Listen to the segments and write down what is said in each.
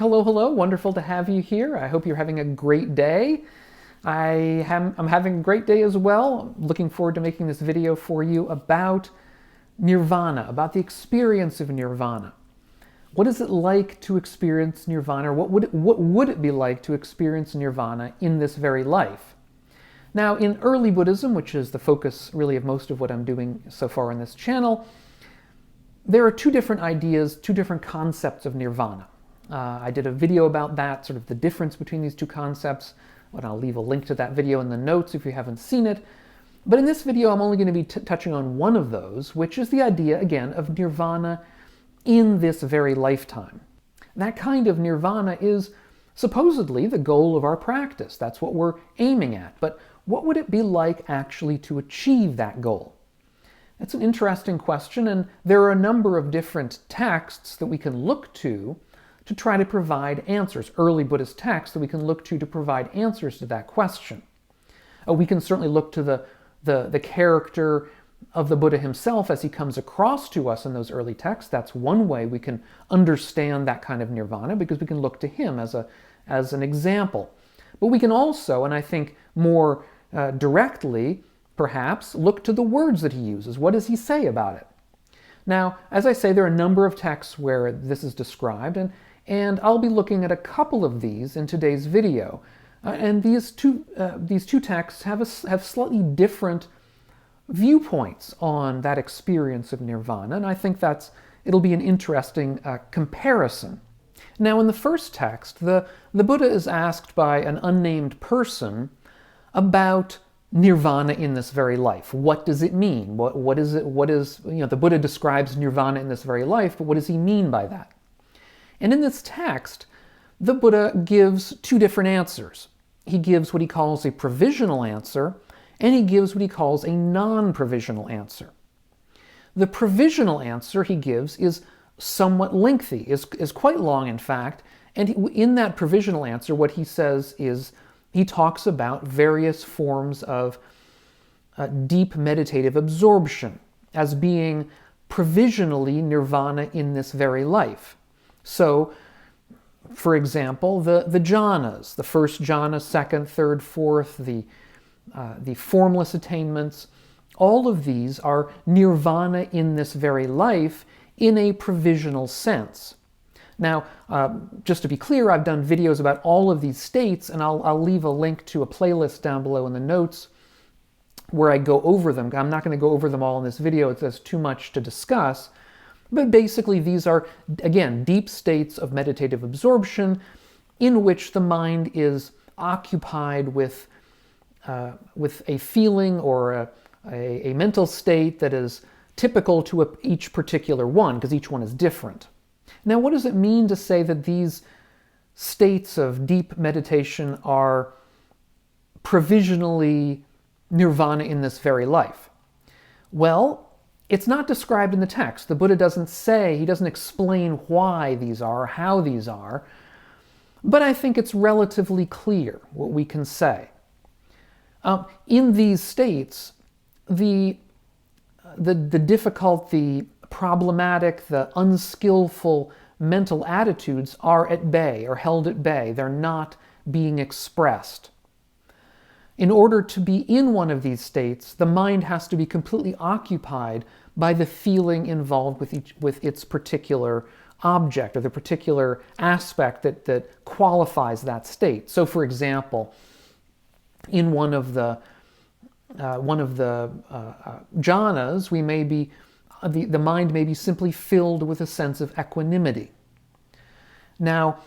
Hello, hello. Wonderful to have you here. I hope you're having a great day. I'm having a great day as well. Looking forward to making this video for you about Nirvana, about the experience of Nirvana. What is it like to experience Nirvana? Or what would it be like to experience Nirvana in this very life? Now, in early Buddhism, which is the focus really of most of what I'm doing so far on this channel, there are two different ideas, two different concepts of Nirvana. I did a video about that, sort of the difference between these two concepts, and I'll leave a link to that video in the notes if you haven't seen it. But in this video, I'm only going to be touching on one of those, which is the idea, again, of Nirvana in this very lifetime. That kind of Nirvana is supposedly the goal of our practice. That's what we're aiming at. But what would it be like actually to achieve that goal? It's an interesting question, and there are a number of different texts that we can look to try to provide answers, early Buddhist texts that we can look to provide answers to that question. We can certainly look to the character of the Buddha himself as he comes across to us in those early texts. That's one way we can understand that kind of nirvana, because we can look to him as an example. But we can also, and I think more directly, perhaps, look to the words that he uses. What does he say about it? Now, as I say, there are a number of texts where this is described, and I'll be looking at a couple of these in today's video. And these two texts have slightly different viewpoints on that experience of nirvana, and I think it'll be an interesting comparison. Now, in the first text, the Buddha is asked by an unnamed person about nirvana in this very life. What does it mean? What is it? The Buddha describes nirvana in this very life, but what does he mean by that? And in this text, the Buddha gives two different answers. He gives what he calls a provisional answer, and he gives what he calls a non-provisional answer. The provisional answer he gives is somewhat lengthy, is quite long in fact, and in that provisional answer what he says is he talks about various forms of deep meditative absorption as being provisionally nirvana in this very life. So, for example, the jhanas, the first jhana, second, third, fourth, the formless attainments, all of these are nirvana in this very life in a provisional sense. Now, just to be clear, I've done videos about all of these states, and I'll leave a link to a playlist down below in the notes where I go over them. I'm not going to go over them all in this video. It's too much to discuss. But basically, these are, again, deep states of meditative absorption in which the mind is occupied with a feeling or a mental state that is typical to each particular one, because each one is different. Now, what does it mean to say that these states of deep meditation are provisionally nirvana in this very life? Well, it's not described in the text. The Buddha doesn't say, he doesn't explain why these are, how these are, but I think it's relatively clear what we can say. In these states, the difficult, the problematic, the unskillful mental attitudes are at bay, or held at bay. They're not being expressed. In order to be in one of these states, the mind has to be completely occupied by the feeling involved with its particular object, or the particular aspect that qualifies that state. So, for example, in one of the jhanas, the mind may be simply filled with a sense of equanimity. Now,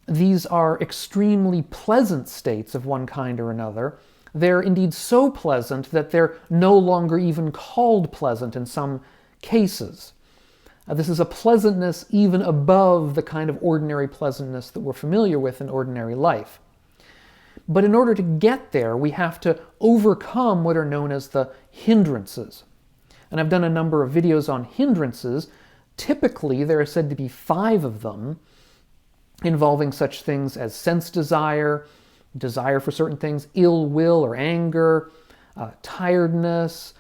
these are extremely pleasant states of one kind or another. They're indeed so pleasant that they're no longer even called pleasant in some cases. This is a pleasantness even above the kind of ordinary pleasantness that we're familiar with in ordinary life. But in order to get there, we have to overcome what are known as the hindrances. And I've done a number of videos on hindrances. Typically, there are said to be 5 of them, involving such things as sense desire for certain things, ill will or anger, tiredness,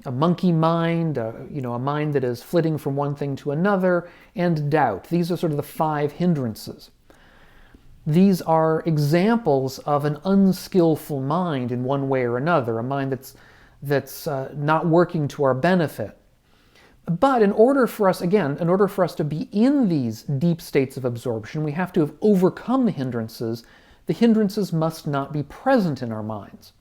a monkey mind, a mind that is flitting from one thing to another, and doubt. These are sort of the 5 hindrances. These are examples of an unskillful mind in one way or another, a mind that's not working to our benefit. But in order for us to be in these deep states of absorption, we have to have overcome the hindrances. The hindrances must not be present in our minds.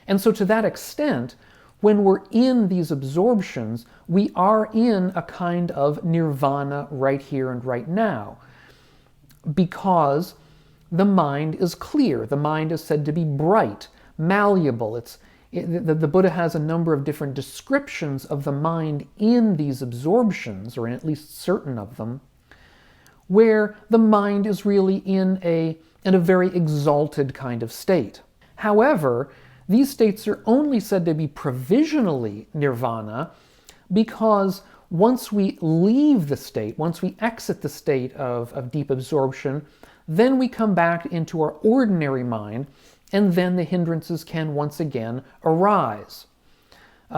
And so to that extent, when we're in these absorptions, we are in a kind of nirvana right here and right now, because the mind is clear. The mind is said to be bright, malleable. The Buddha has a number of different descriptions of the mind in these absorptions, or in at least certain of them, where the mind is really in a very exalted kind of state. However, these states are only said to be provisionally nirvana because once we leave the state, once we exit the state of deep absorption, then we come back into our ordinary mind, and then the hindrances can once again arise.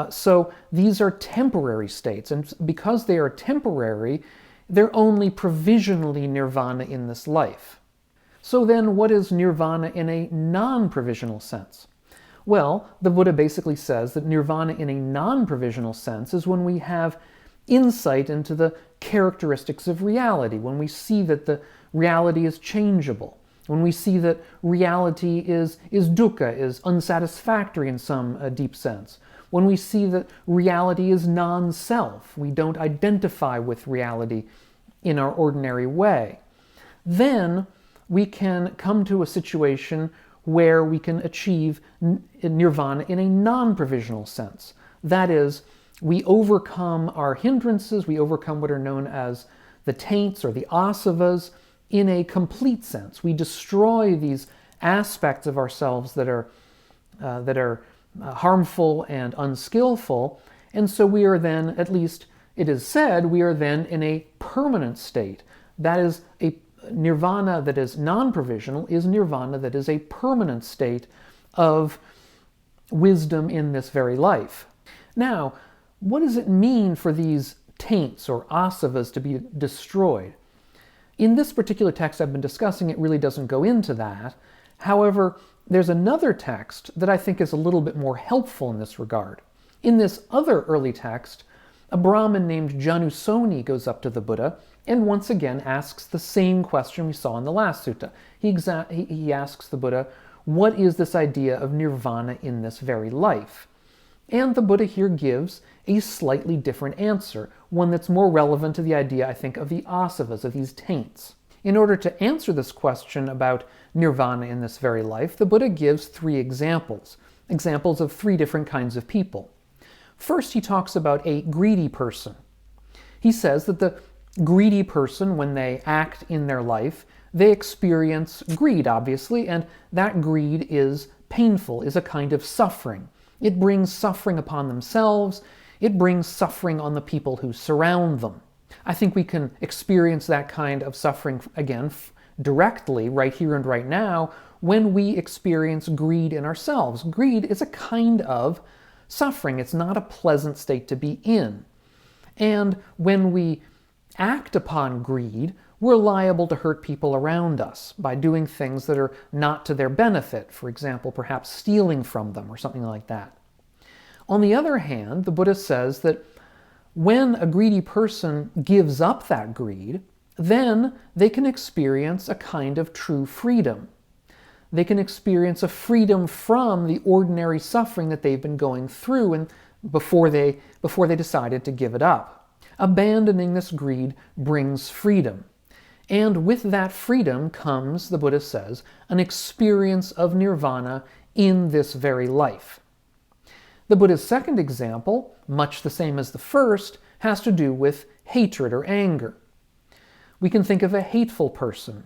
So these are temporary states, and because they are temporary, they're only provisionally nirvana in this life. So then what is nirvana in a non-provisional sense? Well, the Buddha basically says that nirvana in a non-provisional sense is when we have insight into the characteristics of reality, when we see that the reality is changeable, when we see that reality is dukkha, is unsatisfactory in some deep sense, when we see that reality is non-self, we don't identify with reality in our ordinary way, then we can come to a situation where we can achieve nirvana in a non-provisional sense. That is, we overcome our hindrances, we overcome what are known as the taints or the asavas in a complete sense. We destroy these aspects of ourselves that are harmful and unskillful, and so we are then, at least it is said, we are then in a permanent state. That is, a nirvana that is non-provisional is nirvana that is a permanent state of wisdom in this very life. Now, what does it mean for these taints or asavas to be destroyed? In this particular text I've been discussing, it really doesn't go into that. However, there's another text that I think is a little bit more helpful in this regard. In this other early text, a Brahmin named Janusoni goes up to the Buddha and once again asks the same question we saw in the last sutta. He asks the Buddha, what is this idea of nirvana in this very life? And the Buddha here gives a slightly different answer, one that's more relevant to the idea, I think, of the asavas, of these taints. In order to answer this question about nirvana in this very life, the Buddha gives 3 examples of 3 different kinds of people. First, he talks about a greedy person. He says that the greedy person, when they act in their life, they experience greed, obviously, and that greed is painful, is a kind of suffering. It brings suffering upon themselves, it brings suffering on the people who surround them. I think we can experience that kind of suffering, again, directly, right here and right now, when we experience greed in ourselves. Greed is a kind of suffering. It's not a pleasant state to be in. And when we act upon greed, we're liable to hurt people around us by doing things that are not to their benefit. For example, perhaps stealing from them or something like that. On the other hand, the Buddha says that when a greedy person gives up that greed, then they can experience a kind of true freedom. They can experience a freedom from the ordinary suffering that they've been going through and before they decided to give it up. Abandoning this greed brings freedom. And with that freedom comes, the Buddha says, an experience of nirvana in this very life. The Buddha's second example, much the same as the first, has to do with hatred or anger. We can think of a hateful person.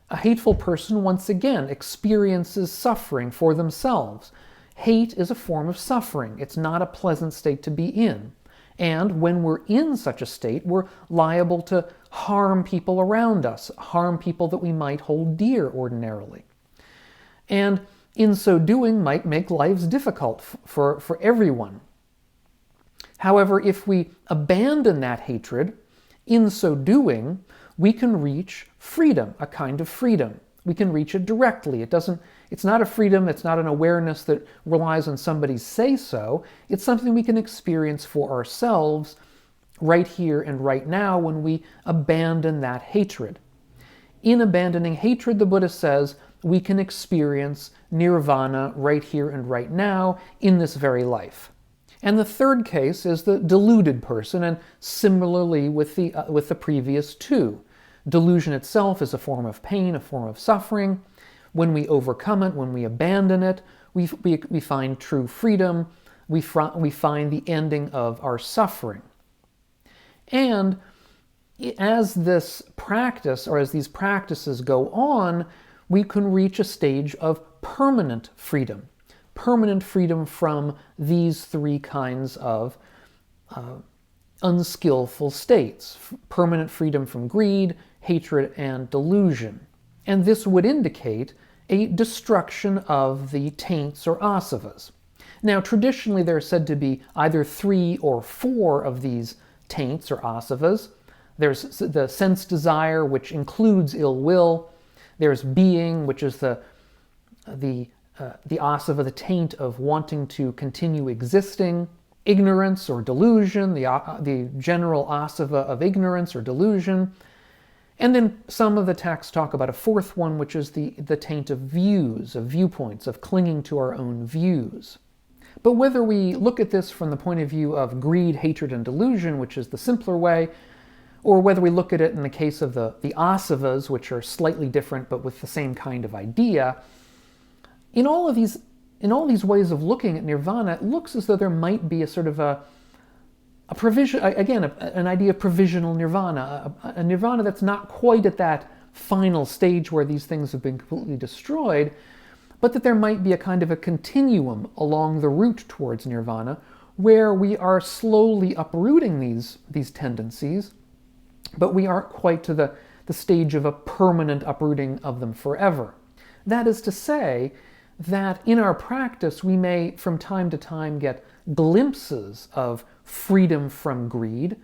A hateful person, once again, experiences suffering for themselves. Hate is a form of suffering. It's not a pleasant state to be in. And when we're in such a state, we're liable to harm people around us, harm people that we might hold dear ordinarily. And in so doing might make lives difficult for everyone. However, if we abandon that hatred, in so doing, we can reach freedom, a kind of freedom. We can reach it directly. It's not a freedom, it's not an awareness that relies on somebody's say-so. It's something we can experience for ourselves right here and right now when we abandon that hatred. In abandoning hatred, the Buddha says, we can experience nirvana right here and right now in this very life. And the third case is the deluded person, and similarly with the previous two. Delusion itself is a form of pain, a form of suffering. When we overcome it, when we abandon it, we find true freedom. We find the ending of our suffering. And as this practice, or as these practices go on, we can reach a stage of permanent freedom. Permanent freedom from these three kinds of unskillful states. Permanent freedom from greed, hatred, and delusion. And this would indicate a destruction of the taints or asavas. Now, traditionally, there are said to be either 3 or 4 of these taints or asavas. There's the sense desire, which includes ill will. There's being, which is the asava, the taint of wanting to continue existing. Ignorance or delusion, the general asava of ignorance or delusion. And then some of the texts talk about a fourth one, which is the taint of views, of viewpoints, of clinging to our own views. But whether we look at this from the point of view of greed, hatred, and delusion, which is the simpler way, or whether we look at it in the case of the asavas, which are slightly different but with the same kind of idea, in all these ways of looking at nirvana, it looks as though there might be a sort of a provision, again, an idea of provisional nirvana, a nirvana that's not quite at that final stage where these things have been completely destroyed, but that there might be a kind of a continuum along the route towards nirvana where we are slowly uprooting these tendencies, but we aren't quite to the stage of a permanent uprooting of them forever. That is to say that in our practice we may from time to time get glimpses of freedom from greed,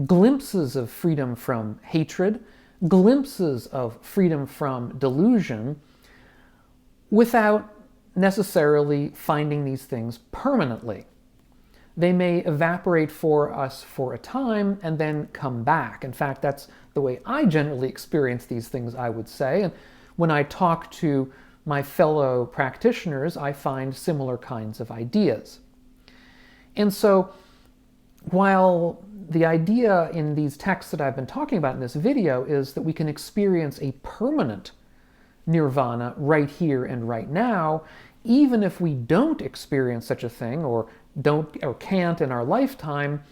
glimpses of freedom from hatred, glimpses of freedom from delusion, without necessarily finding these things permanently. They may evaporate for us for a time and then come back. In fact, that's the way I generally experience these things, I would say. And when I talk to my fellow practitioners, I find similar kinds of ideas. And so, while the idea in these texts that I've been talking about in this video is that we can experience a permanent nirvana right here and right now, even if we don't experience such a thing or can't in our lifetime,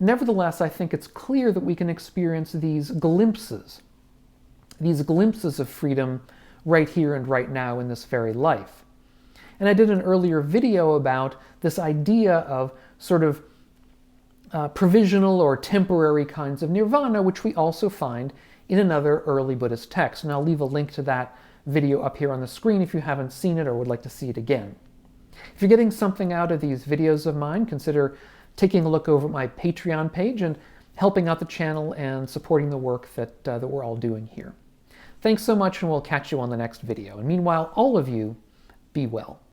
nevertheless, I think it's clear that we can experience these glimpses of freedom right here and right now in this very life. And I did an earlier video about this idea of sort of provisional or temporary kinds of nirvana, which we also find in another early Buddhist text. And I'll leave a link to that video up here on the screen if you haven't seen it or would like to see it again. If you're getting something out of these videos of mine, consider taking a look over at my Patreon page and helping out the channel and supporting the work that we're all doing here. Thanks so much, and we'll catch you on the next video. And meanwhile, all of you, be well.